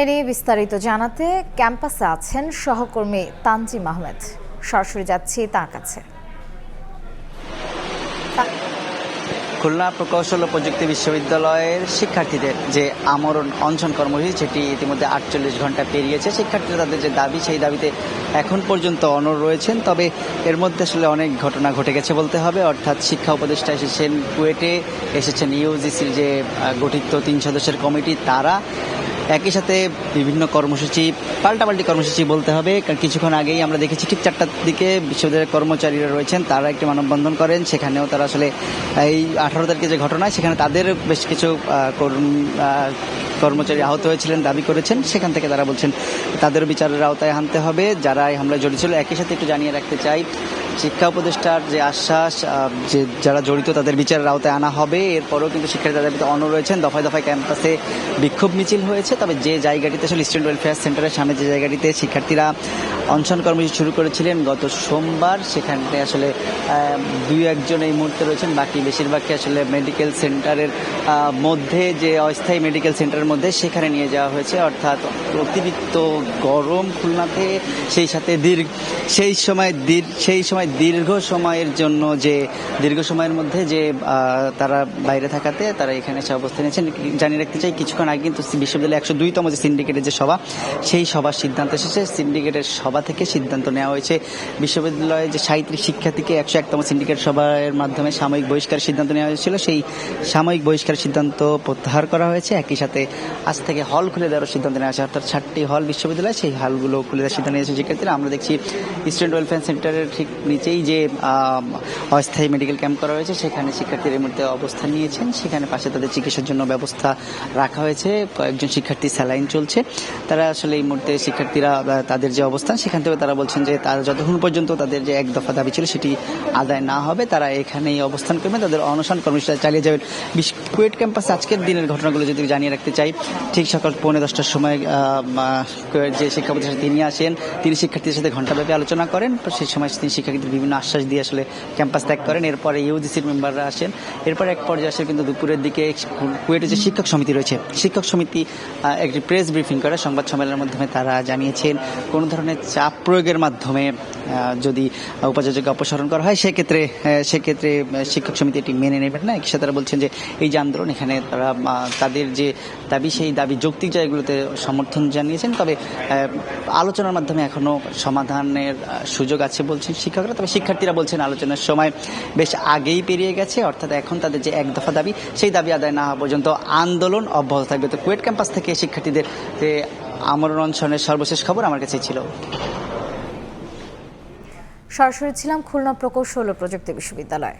এ নিয়ে বিস্তারিত জানাতে ক্যাম্পাসে আছেন সহকর্মী তানজিম আহমেদ। সরাসরি যাচ্ছি তার কাছে। খুলনা প্রকৌশল ও প্রযুক্তি বিশ্ববিদ্যালয়ের শিক্ষার্থীদের যে আমরণ অনশন কর্মসূচি, যেটি ইতিমধ্যে 48 ঘন্টা পেরিয়েছে। শিক্ষার্থীরা তাদের যে দাবি, সেই দাবিতে এখন পর্যন্ত অনড় রয়েছেন। তবে এর মধ্যে আসলে অনেক ঘটনা ঘটে গেছে বলতে হবে। অর্থাৎ শিক্ষা উপদেষ্টা এসেছেন কুয়েটে, এসেছেন ইউজিসির যে গঠিত 3 সদস্যের কমিটি, তারা একই সাথে বিভিন্ন কর্মসূচি, পাল্টাপাল্টি কর্মসূচি বলতে হবে। কারণ কিছুক্ষণ আগেই আমরা দেখেছি ঠিক 4টার দিকে বিশ্ববিদ্যালয়ের কর্মচারীরা রয়েছেন, তারা একটি মানববন্ধন করেন। সেখানেও তারা আসলে এই 18 তারিখে যে ঘটনা, সেখানে তাদের বেশ কিছু কর্মচারী আহত হয়েছিলেন, দাবি করেছেন। সেখান থেকে তারা বলছেন তাদেরও বিচারের আওতায় আনতে হবে যারা এই হামলায় জড়িত ছিল। একই সাথে একটু জানিয়ে রাখতে চাই, শিক্ষা উপদেষ্টার যে আশ্বাস, যে যারা জড়িত তাদের বিচারের আওতায় আনা হবে। এরপরেও কিন্তু শিক্ষার্থীরা দাবিতে অনড় রয়েছেন। দফায় দফায় ক্যাম্পাসে বিক্ষোভ মিছিল হয়েছে। তবে যে জায়গাটিতে আসলে স্টুডেন্ট ওয়েলফেয়ার সেন্টারের সামনে যে জায়গাটিতে শিক্ষার্থীরা অনশন কর্মসূচি শুরু করেছিলেন গত সোমবার, সেখানে আসলে 2-1 এই মুহূর্তে রয়েছেন। বাকি বেশিরভাগকে আসলে মেডিকেল সেন্টারের মধ্যে, যে অস্থায়ী মেডিকেল সেন্টারের মধ্যে, সেখানে নিয়ে যাওয়া হয়েছে। অর্থাৎ অতিরিক্ত গরম খুলনাতে, সেই সাথে সেই সময় দীর্ঘ সময়ের মধ্যে যে তারা বাইরে থাকাতে তারা এখানে এসে অবস্থান নিয়েছেন। জানিয়ে রাখতে চাই, কিছুক্ষণ আগে কিন্তু বিশ্ববিদ্যালয়ের 102তম যে সিন্ডিকেটের যে সভা, সেই সভার সিদ্ধান্ত এসেছে। সিন্ডিকেটের সভা থেকে সিদ্ধান্ত নেওয়া হয়েছে বিশ্ববিদ্যালয়ে যে 37 শিক্ষার্থীকে 101তম সিন্ডিকেট সভার মাধ্যমে সাময়িক বহিষ্কারের সিদ্ধান্ত নেওয়া হয়েছিল, সেই সাময়িক বহিষ্কারের সিদ্ধান্ত প্রত্যাহার করা হয়েছে। একই সাথে আজ থেকে হল খুলে দেওয়ার সিদ্ধান্ত নেওয়া হয়েছে। অর্থাৎ 7টি হল বিশ্ববিদ্যালয়, সেই হলগুলো খুলে দেওয়ার সিদ্ধান্ত নিয়েছে শিক্ষার্থীরা। আমরা দেখছি স্টুডেন্ট ওয়েলফেয়ার সেন্টারের ঠিক নিচেই যে অস্থায়ী মেডিকেল ক্যাম্প করা হয়েছে, সেখানে শিক্ষার্থীরা এই মুহূর্তে অবস্থান নিয়েছেন। সেখানে পাশে তাদের চিকিৎসার জন্য ব্যবস্থা রাখা হয়েছে। কয়েকজন শিক্ষার্থী স্যালাইন চলছে। তারা আসলে এই মুহূর্তে শিক্ষার্থীরা তাদের যে অবস্থান, সেখান থেকে তারা বলছেন যে তারা যতক্ষণ পর্যন্ত তাদের যে 1 দফা দাবি ছিল সেটি আদায় না হবে, তারা এখানেই অবস্থান করবেন, তাদের অনশন কর্মসূচি চালিয়ে যাবেন। কুয়েট ক্যাম্পাসে আজকের দিনের ঘটনাগুলো যদি জানিয়ে রাখতে চাই, ঠিক সকাল 9:45টার সময় যে শিক্ষা প্রতিষ্ঠানে তিনি আসেন, তিনি শিক্ষার্থীদের সাথে ঘণ্টাব্যাপী আলোচনা করেন। সেই সময় তিনি শিক্ষার্থীদের বিভিন্ন আশ্বাস দিয়ে আসলে ক্যাম্পাস ত্যাগ করেন। এরপরে ইউজিসির মেম্বাররা আসেন। এরপর এক পর্যায়ে আসে কিন্তু দুপুরের দিকে কুয়েটের যে শিক্ষক সমিতি রয়েছে, শিক্ষক সমিতি একটি প্রেস ব্রিফিং করে সংবাদ সম্মেলনের মাধ্যমে তারা জানিয়েছেন কোনো ধরনের চাপ প্রয়োগের মাধ্যমে যদি উপাচার্যকে অপসারণ করা হয়, সেক্ষেত্রে শিক্ষক সমিতি এটি মেনে নেবেন না। একই সাথে তারা বলছেন যে এই যে আন্দোলন, এখানে তারা তাদের যে দাবি, সেই দাবি যৌক্তিক জায়গাগুলোতে সমর্থন জানিয়েছেন। তবে আলোচনার মাধ্যমে এখনো সমাধানের সুযোগ আছে বলছেন শিক্ষকরা। তবে শিক্ষার্থীরা বলছেন আলোচনার সময় বেশ আগেই পেরিয়ে গেছে। অর্থাৎ এখন তাদের যে 1 দফা দাবি, সেই দাবি আদায় না হওয়া পর্যন্ত আন্দোলন অব্যাহত থাকবে। তো কুয়েট ক্যাম্পাস থেকে শিক্ষার্থীদের যে আমরণ অনশনের সর্বশেষ খবর আমার কাছে ছিল। সরাসরি ছিলাম খুলনা প্রকৌশল ও প্রযুক্তি বিশ্ববিদ্যালয়।